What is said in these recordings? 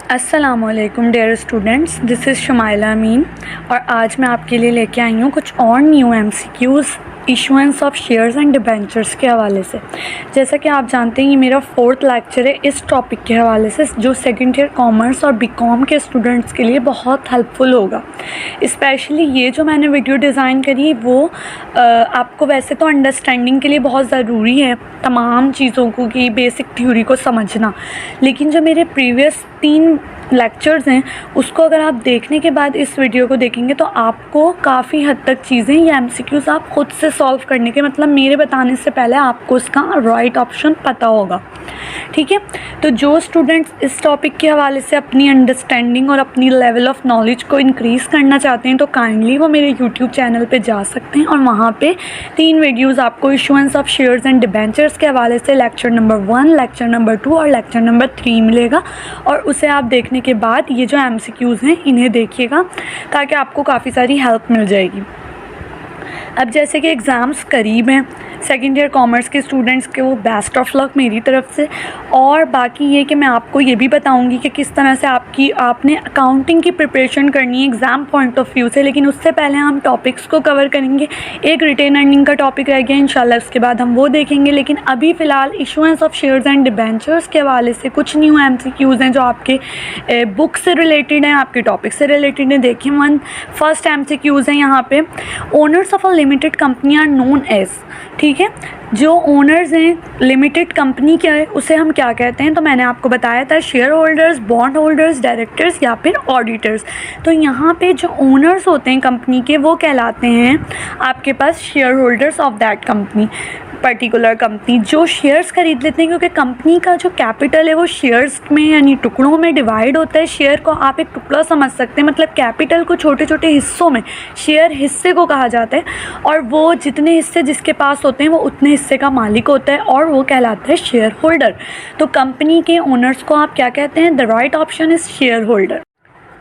अस्सलामुअलैकुम dear students, this is Shumaila Amin और आज मैं आपके लिए लेके आई हूँ कुछ और new MCQs issuance of shares and debentures के हवाले से। जैसा कि आप जानते हैं ये मेरा 4th लेक्चर है इस टॉपिक के हवाले से जो सेकेंड ईयर कॉमर्स और बीकॉम के स्टूडेंट्स के लिए बहुत हेल्पफुल होगा। स्पेशली ये जो मैंने वीडियो डिज़ाइन करी वो आपको वैसे तो अंडरस्टैंडिंग के लिए बहुत ज़रूरी है तमाम चीज़ों को की बेसिक थ्योरी को समझना, लेकिन जो मेरे प्रीवियस 3 लेक्चर्स हैं उसको अगर आप देखने के बाद इस वीडियो को देखेंगे तो आपको काफ़ी हद तक चीज़ें या एमसीक्यूज़ आप ख़ुद से सॉल्व करने के मतलब मेरे बताने से पहले आपको इसका राइट ऑप्शन पता होगा। ठीक है, तो जो स्टूडेंट्स इस टॉपिक के हवाले से अपनी अंडरस्टैंडिंग और अपनी लेवल ऑफ नॉलेज को इंक्रीज़ करना चाहते हैं तो काइंडली वो मेरे यूट्यूब चैनल पे जा सकते हैं और वहाँ पे 3 वीडियोज़ आपको issuance of shares and debentures के हवाले से लेक्चर नंबर 1, लेक्चर नंबर 2 और लेक्चर नंबर 3 मिलेगा और उसे आप देखने के बाद ये जो एमसीक्यूज़ हैं इन्हें देखिएगा ताकि आपको काफ़ी सारी हेल्प मिल जाएगी। अब जैसे कि एग्ज़ाम्स करीब हैं, सेकेंड ईयर कॉमर्स के स्टूडेंट्स के वो बेस्ट ऑफ लक मेरी तरफ से। और बाकी ये कि मैं आपको ये भी बताऊंगी कि किस तरह से आपने अकाउंटिंग की प्रिपरेशन करनी है एग्ज़ाम पॉइंट ऑफ व्यू से, लेकिन उससे पहले हम टॉपिक्स को कवर करेंगे। एक रिटेन अर्निंग का टॉपिक रह गया इंशाल्लाह, उसके बाद हम वो देखेंगे। लेकिन अभी फ़िलहाल issuance of shares and debentures के हवाले से कुछ न्यू एमसीक्यूज़ हैं जो आपके बुक से रिलेटेड हैं, आपके टॉपिक से रिलेटेड हैं। देखिए फर्स्ट एमसीक्यूज़ हैं यहाँ पे, owners of a limited company are known as. ठीक है, जो ओनर्स हैं लिमिटेड कंपनी के उसे हम क्या कहते हैं, तो मैंने आपको बताया था share holders, bond holders, directors या फिर ऑडिटर्स। तो यहाँ पे जो ओनर्स होते हैं कंपनी के वो कहलाते हैं आपके पास shareholders of that company, particular company. जो शेयर्स खरीद लेते हैं क्योंकि कंपनी का जो कैपिटल है वो शेयर्स में यानी टुकड़ों में डिवाइड होता है। शेयर को आप एक टुकड़ा समझ सकते हैं, मतलब कैपिटल को छोटे छोटे हिस्सों में शेयर हिस्से को कहा जाता है और वो जितने हिस्से जिसके पास होते हैं वो उतने हिस्से का मालिक होता है और वो कहलाता है शेयर होल्डर। तो कंपनी के ओनर्स को आप क्या कहते हैं? The right option is shareholder.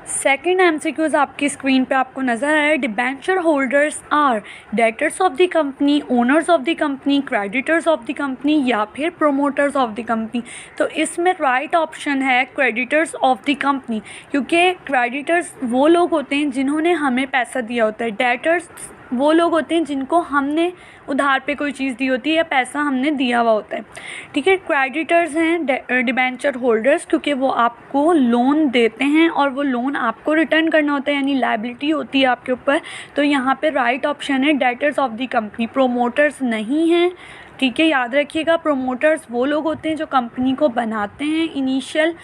Second MCQs आपकी स्क्रीन पे आपको नज़र आ रहा है। Debenture holders are debtors of the company, owners of the company, creditors of the company या फिर प्रोमोटर्स ऑफ द कंपनी। तो इसमें राइट ऑप्शन है क्रेडिटर्स ऑफ द कंपनी, क्योंकि क्रेडिटर्स वो लोग होते हैं जिन्होंने हमें पैसा दिया होता है, डेटर्स वो लोग होते हैं जिनको हमने उधार पे कोई चीज़ दी होती है या पैसा हमने दिया हुआ होता है। ठीक है, क्रेडिटर्स हैं डिबेंचर होल्डर्स क्योंकि वो आपको लोन देते हैं और वो लोन आपको रिटर्न करना होता है यानी लायबिलिटी होती है आपके ऊपर। तो यहाँ पे राइट ऑप्शन है debtors of the company. Promoters नहीं हैं, ठीक है, याद रखिएगा। प्रोमोटर्स वो लोग होते हैं जो कंपनी को बनाते हैं, इनिशियल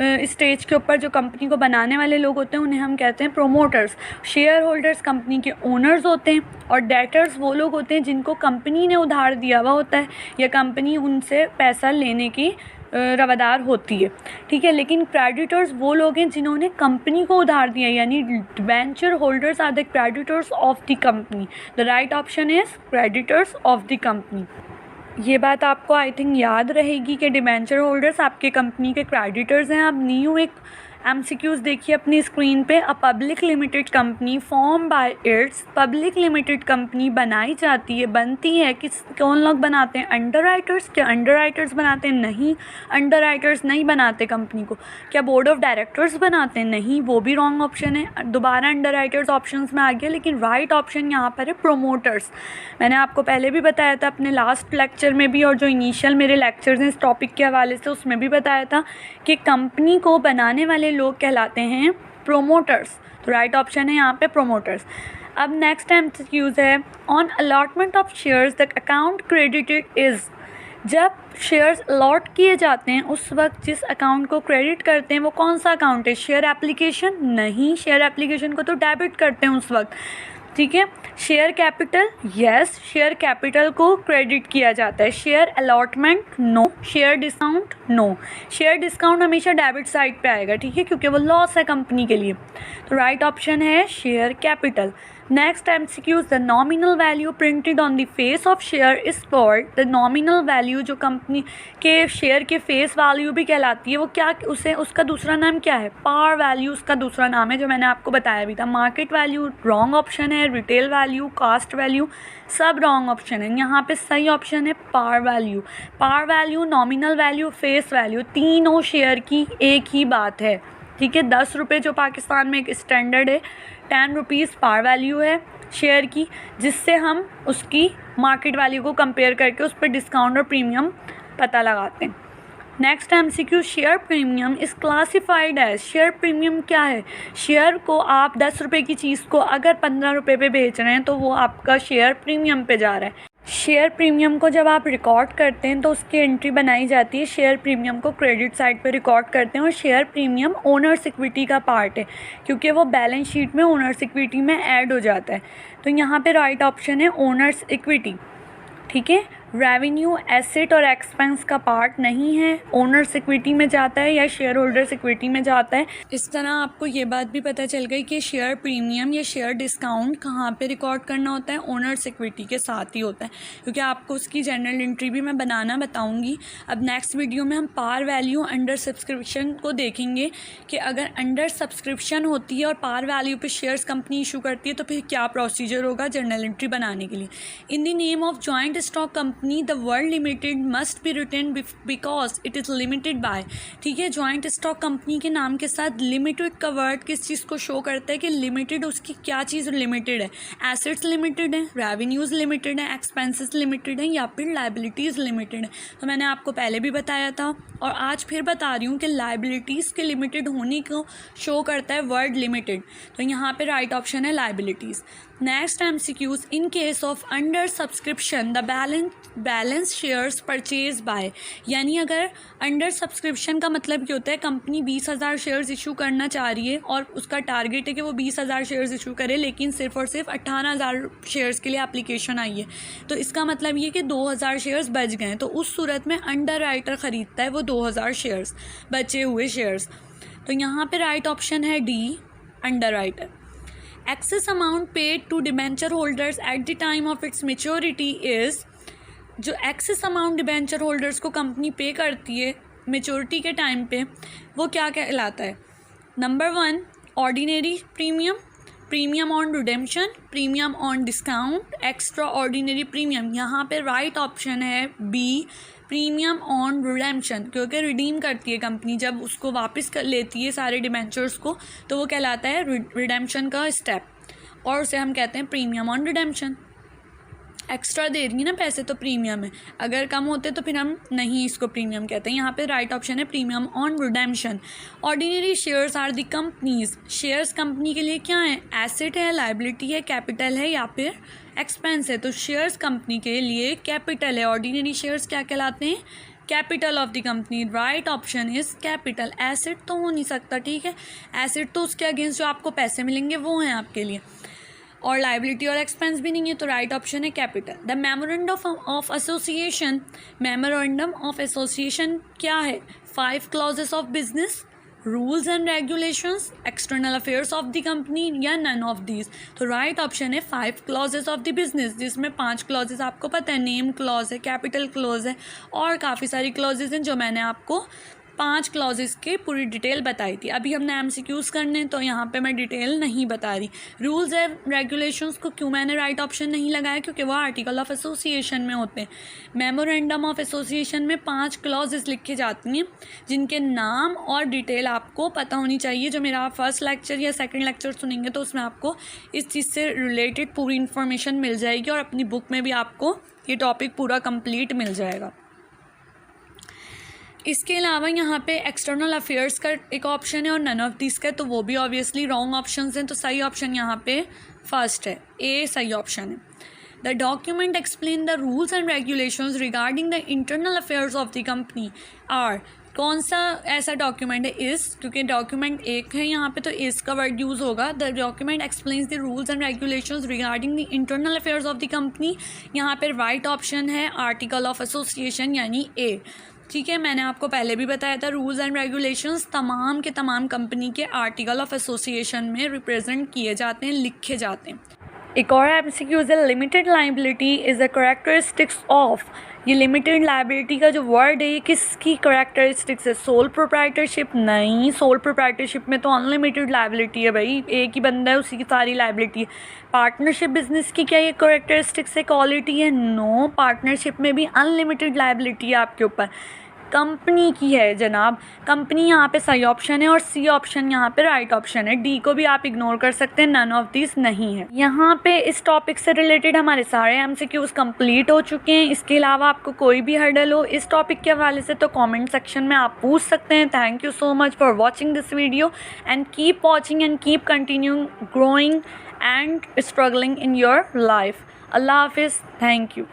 स्टेज के ऊपर जो कंपनी को बनाने वाले लोग होते हैं उन्हें हम कहते हैं प्रोमोटर्स। शेयर होल्डर्स कंपनी के ओनर्स होते हैं और डेटर्स वो लोग होते हैं जिनको कंपनी ने उधार दिया हुआ होता है या कंपनी उनसे पैसा लेने की रवादार होती है। ठीक है, लेकिन क्रेडिटर्स वो लोग हैं जिन्होंने कंपनी को उधार दिया यानी debenture holders are the creditors of the company. The right option is creditors of the company. ये बात आपको आई थिंक याद रहेगी कि डिबेंचर होल्डर्स आपके कंपनी के क्रेडिटर्स हैं। अब न्यू एक एमसीक्यूज़ देखिए अपनी स्क्रीन पे। A public limited company form by its, public limited company बनाई जाती है, बनती है किस कौन लोग बनाते हैं? Under writers. क्या अंडर राइटर्स बनाते हैं? नहीं, अंडर राइटर्स नहीं बनाते कंपनी को। क्या बोर्ड ऑफ डायरेक्टर्स बनाते हैं? नहीं, वो भी रॉन्ग ऑप्शन है। दोबारा अंडर राइटर्स ऑप्शन में आ गया, लेकिन राइट ऑप्शन यहाँ पर है प्रोमोटर्स। मैंने आपको पहले भी बताया था अपने लास्ट लेक्चर में भी और जो इनिशियल मेरे लेक्चर्स हैं इस टॉपिक के हवाले से उसमें भी बताया था कि कंपनी को बनाने वाले लोग कहलाते हैं प्रोमोटर्स। तो राइट ऑप्शन है यहाँ पे प्रोमोटर्स। अब नेक्स्ट एमसीक्यूज़ है, on allotment of shares the account credited is. जब शेयर्स अलॉट किए जाते हैं उस वक्त जिस अकाउंट को क्रेडिट करते हैं वो कौन सा अकाउंट है? Share application? नहीं, शेयर एप्लीकेशन को तो डेबिट करते हैं उस वक्त। ठीक है, share capital? Yes, share capital को क्रेडिट किया जाता है। Share allotment? No. Share discount? No. Share discount हमेशा डेबिट साइड पे आएगा, ठीक है, क्योंकि वो लॉस है कंपनी के लिए। तो राइट ऑप्शन है share capital. Next MCQs, the nominal value printed on the face of share is called. The nominal value जो कंपनी के शेयर के फेस वैल्यू भी कहलाती है वो क्या, उसे उसका दूसरा नाम क्या है? पार वैल्यू उसका दूसरा नाम है जो मैंने आपको बताया भी था। मार्केट वैल्यू रॉन्ग ऑप्शन है, रिटेल वैल्यू, कास्ट वैल्यू सब रॉन्ग ऑप्शन है। यहाँ पे सही ऑप्शन है par value. Par value, nominal value, face value तीनों शेयर की एक ही बात है, ठीक है। 10 रुपये जो पाकिस्तान में एक स्टैंडर्ड है, 10 रुपीज़ पार वैल्यू है शेयर की, जिससे हम उसकी मार्केट वैल्यू को कंपेयर करके उस पर डिस्काउंट और प्रीमियम पता लगाते हैं। Next MCQ, share premium is classified as. Share premium क्या है? शेयर को आप 10 रुपये की चीज़ को अगर 15 रुपये पे बेच रहे हैं तो वो आपका शेयर प्रीमियम पे जा रहा है। शेयर प्रीमियम को जब आप रिकॉर्ड करते हैं तो उसकी एंट्री बनाई जाती है, शेयर प्रीमियम को क्रेडिट साइड पे रिकॉर्ड करते हैं, और शेयर प्रीमियम ओनर्स इक्विटी का पार्ट है क्योंकि वो बैलेंस शीट में ओनर्स इक्विटी में ऐड हो जाता है। तो यहाँ पे राइट ऑप्शन है ओनर्स इक्विटी। ठीक है, रेवेन्यू एसेट और एक्सपेंस का पार्ट नहीं है, ओनर्स इक्विटी में जाता है या शेयर होल्डर्स इक्विटी में जाता है। इस तरह आपको ये बात भी पता चल गई कि शेयर प्रीमियम या शेयर डिस्काउंट कहाँ पे रिकॉर्ड करना होता है, ओनर्स इक्विटी के साथ ही होता है, क्योंकि आपको उसकी जनरल एंट्री भी मैं बनाना बताऊँगी। अब नेक्स्ट वीडियो में हम पार वैल्यू अंडर सब्सक्रिप्शन को देखेंगे कि अगर अंडर सब्सक्रिप्शन होती है और पार वैल्यू पे शेयर्स कंपनी इशू करती है तो फिर क्या प्रोसीजर होगा जनरल एंट्री बनाने के लिए। In the name of joint stock company the word limited must be written because it is limited by. ठीक है, जॉइंट स्टॉक कंपनी के नाम के साथ लिमिटेड का वर्ड किस चीज़ को शो करता है कि लिमिटेड, उसकी क्या चीज़ लिमिटेड है, एसेट्स लिमिटेड है, रेवेन्यूज़ लिमिटेड है, एक्सपेंसेस लिमिटेड है या फिर लाइबिलिटीज़ लिमिटेड है। तो मैंने आपको पहले भी बताया था और आज फिर बता रही हूँ कि लाइबिलिटीज़ के लिमिटेड होने को शो करता है वर्ड लिमिटेड, तो यहाँ पे राइट ऑप्शन है liabilities. Next MCQs, in case of under subscription the balance shares purchase by. यानी अगर अंडर सब्सक्रिप्शन का मतलब क्या होता है, कंपनी 20,000 शेयर्स इशू करना चाह रही है और उसका टारगेट है कि वो 20,000 शेयर्स इशू करे, लेकिन सिर्फ और सिर्फ 18,000 शेयर्स के लिए एप्लीकेशन आई है, तो इसका मतलब ये कि 2,000 शेयर्स बच गए हैं। तो उस सूरत में अंडर राइटर ख़रीदता है वो 2,000 शेयर्स, बचे हुए शेयर्स। तो यहाँ पे राइट ऑप्शन है D, underwriter. Excess amount paid to debenture holders at the time of its maturity is. जो एक्सेस अमाउंट डिबेंचर होल्डर्स को कंपनी पे करती है मेच्योरिटी के टाइम पे, वो क्या कहलाता है? Number 1 ordinary premium, premium on redemption, premium on discount, extra ordinary premium. यहाँ पे राइट ऑप्शन है बी, प्रीमियम ऑन रिडेम्पशन, क्योंकि रिडीम करती है कंपनी जब उसको वापस कर लेती है सारे डिबेंचर्स को, तो वो कहलाता है रिडेम्पशन का स्टेप, और उसे हम कहते हैं प्रीमियम ऑन रिडेम्पशन। एक्स्ट्रा दे रही है ना पैसे तो प्रीमियम है, अगर कम होते तो फिर हम नहीं इसको प्रीमियम कहते हैं। यहाँ पे राइट ऑप्शन है premium on redemption. Ordinary shares are the companies. Shares company के लिए क्या है? एसेट है, लाइबिलिटी है, कैपिटल है या फिर एक्सपेंस है। तो शेयर्स कंपनी के लिए कैपिटल है। ऑर्डिनरी शेयर्स क्या कहलाते हैं? Capital of the company. Right option is capital. Asset तो हो नहीं सकता, ठीक है, एसेट तो उसके अगेंस्ट जो आपको पैसे मिलेंगे वो हैं आपके लिए, और लाइबिलिटी और एक्सपेंस भी नहीं है, तो राइट ऑप्शन है capital. The memorandum of association. Memorandum of association क्या है? 5 clauses of business, rules and regulations, external affairs of the company या नन ऑफ दीज। तो राइट ऑप्शन है 5 क्लॉजेस ऑफ द बिजनेस, जिसमें 5 क्लॉजेस आपको पता है, नेम क्लॉज है, कैपिटल क्लॉज है और काफ़ी सारी क्लॉजेस हैं जो मैंने आपको 5 क्लॉजेस की पूरी डिटेल बताई थी। अभी हमने MCQs करने, तो यहाँ पे मैं डिटेल नहीं बता रही। रूल्स एंड रेगुलेशंस को क्यों मैंने राइट ऑप्शन नहीं लगाया? क्योंकि वो आर्टिकल ऑफ एसोसिएशन में होते हैं। मेमोरेंडम ऑफ एसोसिएशन में 5 क्लॉजेस लिखी जाती हैं जिनके नाम और डिटेल आपको पता होनी चाहिए। जो मेरा फर्स्ट लेक्चर या सेकेंड लेक्चर सुनेंगे तो उसमें आपको इस चीज़ से रिलेटेड पूरी इन्फॉर्मेशन मिल जाएगी और अपनी बुक में भी आपको ये टॉपिक पूरा कंप्लीट मिल जाएगा। इसके अलावा यहाँ पे एक्सटर्नल अफेयर्स का एक ऑप्शन है और नन ऑफ दिस का, तो वो भी ऑब्वियसली रॉन्ग ऑप्शंस हैं। तो सही ऑप्शन यहाँ पे फर्स्ट है, ए सही ऑप्शन है। The document explain the rules and regulations regarding the internal affairs of the company are. कौन सा ऐसा डॉक्यूमेंट है? इस, क्योंकि डॉक्यूमेंट एक है यहाँ पे तो इस का वर्ड यूज़ होगा। The document explains the rules and regulations regarding the internal affairs of the company. यहाँ पे राइट ऑप्शन है आर्टिकल ऑफ एसोसिएशन यानी ए। ठीक है, मैंने आपको पहले भी बताया था रूल्स एंड रेगुलेशंस तमाम के तमाम कंपनी के आर्टिकल ऑफ एसोसिएशन में रिप्रेजेंट किए जाते हैं, लिखे जाते हैं। एक और MCQ है limited liability is a characteristics of. ये लिमिटेड लाइबिलिटी का जो वर्ड है ये किसकी कैरेक्टरिस्टिक्स है? सोल प्रोप्राइटरशिप नहीं, सोल प्रोप्राइटरशिप में तो अनलिमिटेड लाइबिलिटी है भाई, एक ही बंदा है उसी की सारी लाइबिलिटी है। पार्टनरशिप बिजनेस की क्या ये कैरेक्टरिस्टिक्स है, क्वालिटी है? नो, पार्टनरशिप में भी अनलिमिटेड लाइबिलिटी है आपके ऊपर। कंपनी की है जनाब। कंपनी यहाँ पे सही ऑप्शन है और सी ऑप्शन यहाँ पे राइट ऑप्शन है। डी को भी आप इग्नोर कर सकते हैं, नन ऑफ दिस नहीं है। यहाँ पे इस टॉपिक से रिलेटेड हमारे सारे एमसीक्यूज कंप्लीट हो चुके हैं। इसके अलावा आपको कोई भी हर्डल हो इस टॉपिक के हवाले से तो कमेंट सेक्शन में आप पूछ सकते हैं। Thank you so much for watching this video and keep watching and keep continuing growing and struggling in your life. Allah Hafiz. Thank you.